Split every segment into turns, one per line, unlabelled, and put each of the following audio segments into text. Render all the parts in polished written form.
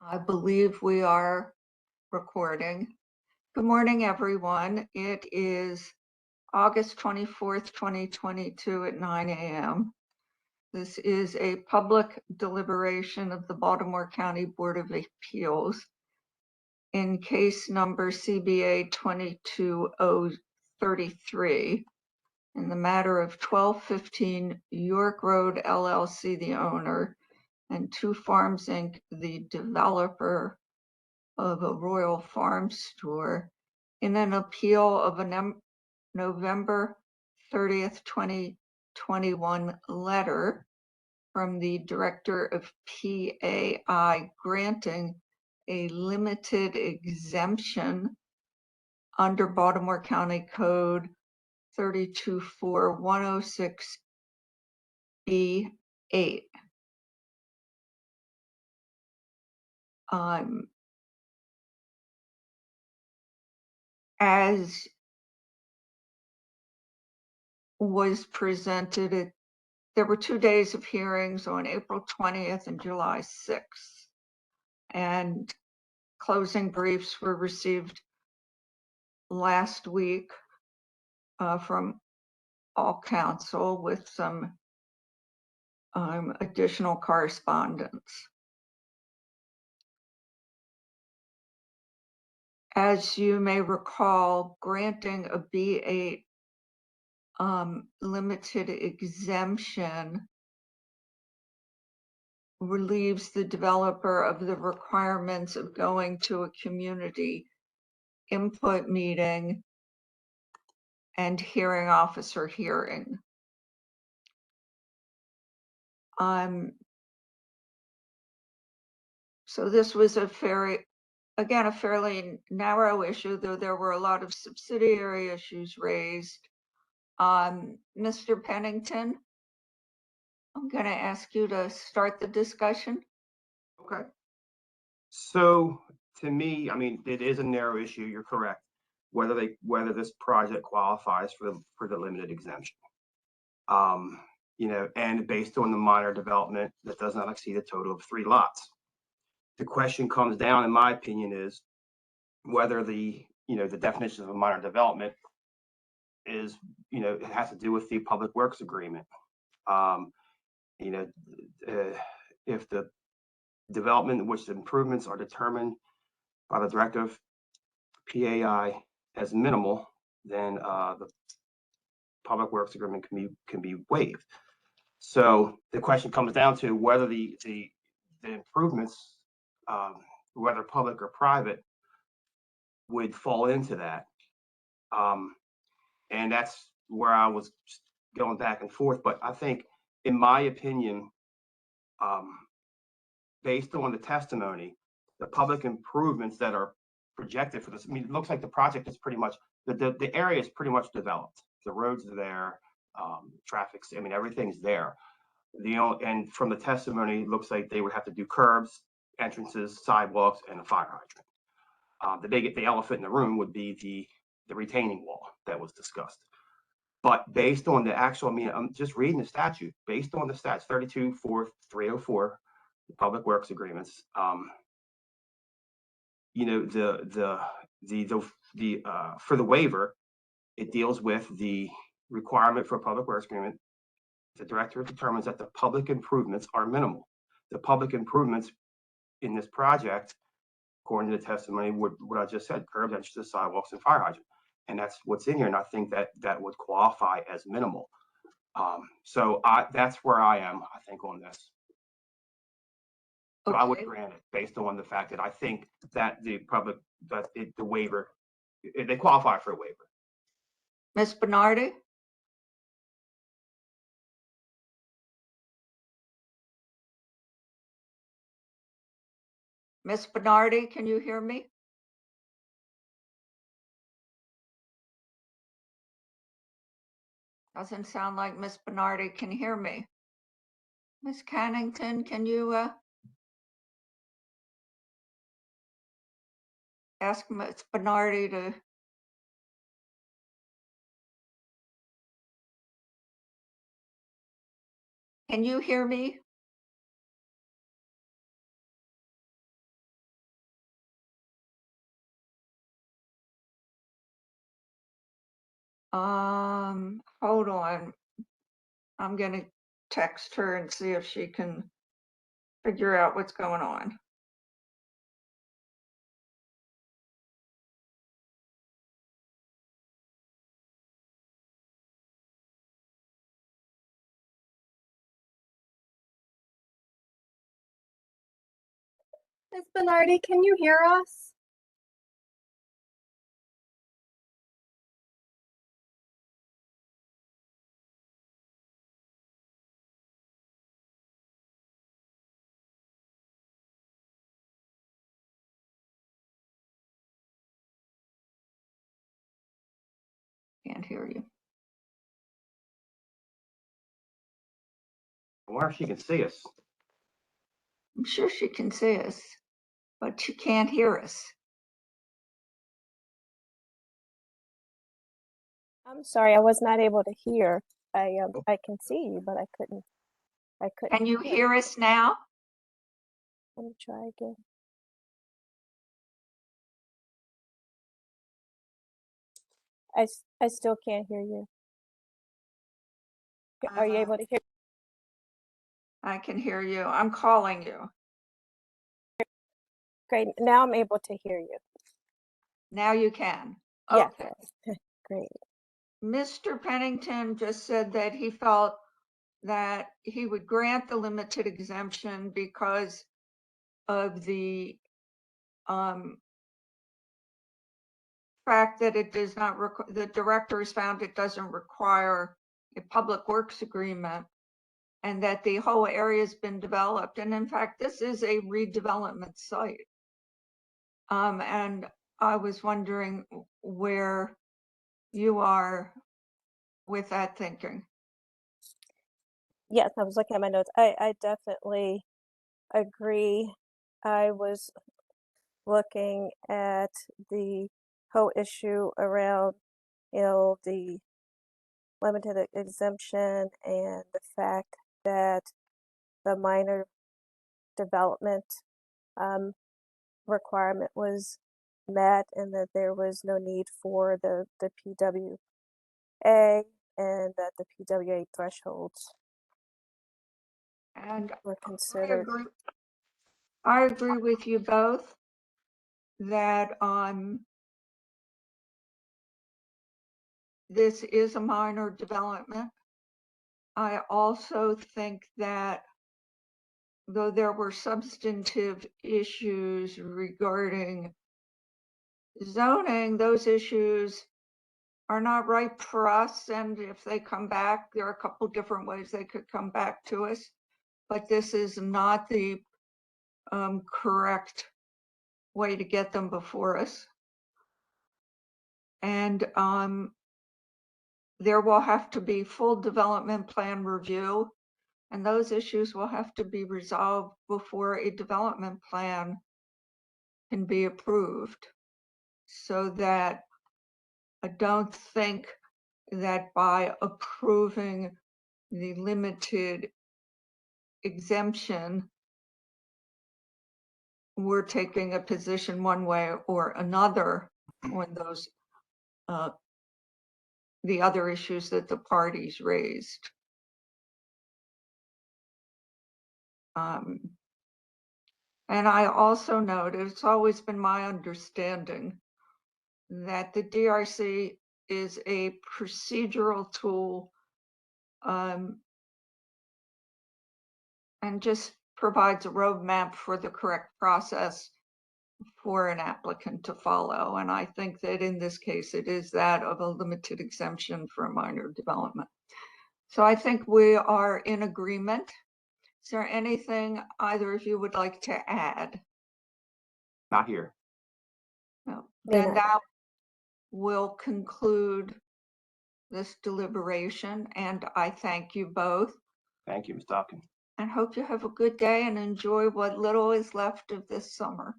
I believe we are recording. Good morning, everyone. It is August 24th, 2022 at 9 a.m. This is a public deliberation of the Baltimore County Board of Appeals in case number CBA 22033 in the matter of 1215 York Road LLC, the owner, and Two Farms Inc., the developer of a Royal Farm store, in an appeal of a November 30th, 2021 letter from the Director of PAI granting a limited exemption under Baltimore County Code 324-106B8. As was presented, there were 2 days of hearings on April 20th and July 6th, and closing briefs were received last week from all counsel with some additional correspondence. As you may recall, granting a B8 limited exemption relieves the developer of the requirements of going to a community input meeting and hearing officer hearing. So this was a fairly narrow issue, though there were a lot of subsidiary issues raised. Mr. Pennington, I'm going to ask you to start the discussion.
Okay. So to me, I mean, it is a narrow issue. You're correct. Whether this project qualifies for the limited exemption, and based on the minor development that does not exceed a total of 3 lots. The question comes down, in my opinion, is whether the definition of a minor development is, it has to do with the public works agreement. If the development in which the improvements are determined by the director of PAI as minimal, then the public works agreement can be waived. So the question comes down to whether the improvements, whether public or private, would fall into that. And that's where I was going back and forth. But I think, in my opinion, based on the testimony, the public improvements that are projected for this, I mean, it looks like the project is pretty much, the area is pretty much developed. The roads are there, traffic, I mean, everything's there. And from the testimony, it looks like they would have to do curbs, entrances, sidewalks, and a fire hydrant. The elephant in the room would be the retaining wall that was discussed. But based on the actual, I mean, I'm just reading the statute. Based on the stats, 32-4-304, the public works agreements. For the waiver, it deals with the requirement for a public works agreement. The director determines that the public improvements are minimal. The public improvements in this project, according to the testimony, what I just said: curbs, entrances, sidewalks, and fire hydrant. And that's what's in here. And I think that would qualify as minimal. So that's where I am, I think, on this. So I would grant it based on the fact that I think that the waiver, they qualify for a waiver.
Ms. Bernardi? Ms. Bernardi, can you hear me? Doesn't sound like Ms. Bernardi can hear me. Ms. Cannington, can you ask Ms. Bernardi to... Can you hear me? Hold on. I'm gonna text her and see if she can figure out what's going on.
Ms. Bernardi, can you hear us?
Can't hear you.
I wonder if she can see us.
I'm sure she can see us, but she can't hear us.
I'm sorry, I was not able to hear. I can see you, but I couldn't
Can you
hear.
hear us now?
Let me try again. I still can't hear you. Are you able to hear?
I can hear you. I'm calling you.
Great. Now I'm able to hear you.
Now you can.
Yes.
Okay.
Great.
Mr. Pennington just said that he felt that he would grant the limited exemption because of the fact that it does not, the directors found it doesn't require a public works agreement, and that the whole area has been developed. And in fact, this is a redevelopment site. And I was wondering where you are with that thinking.
Yes, I was looking at my notes. I definitely agree. I was looking at the whole issue around, the limited exemption and the fact that the minor development requirement was met and that there was no need for the PWA and that the PWA thresholds
And
were considered.
I agree with you both that this is a minor development. I also think that though there were substantive issues regarding zoning, those issues are not ripe for us. And if they come back, there are a couple different ways they could come back to us. But this is not the correct way to get them before us. And there will have to be full development plan review, and those issues will have to be resolved before a development plan can be approved. So that I don't think that by approving the limited exemption, we're taking a position one way or another on those the other issues that the parties raised. And I also noted, it's always been my understanding that the DRC is a procedural tool and just provides a roadmap for the correct process for an applicant to follow. And I think that in this case, it is that of a limited exemption for a minor development. So I think we are in agreement. Is there anything either of you would like to add?
Not here.
No. Then that will conclude this deliberation, and I thank you both.
Thank you, Ms. Dawkins.
And hope you have a good day and enjoy what little is left of this summer.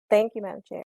Thank you, Madam Chair.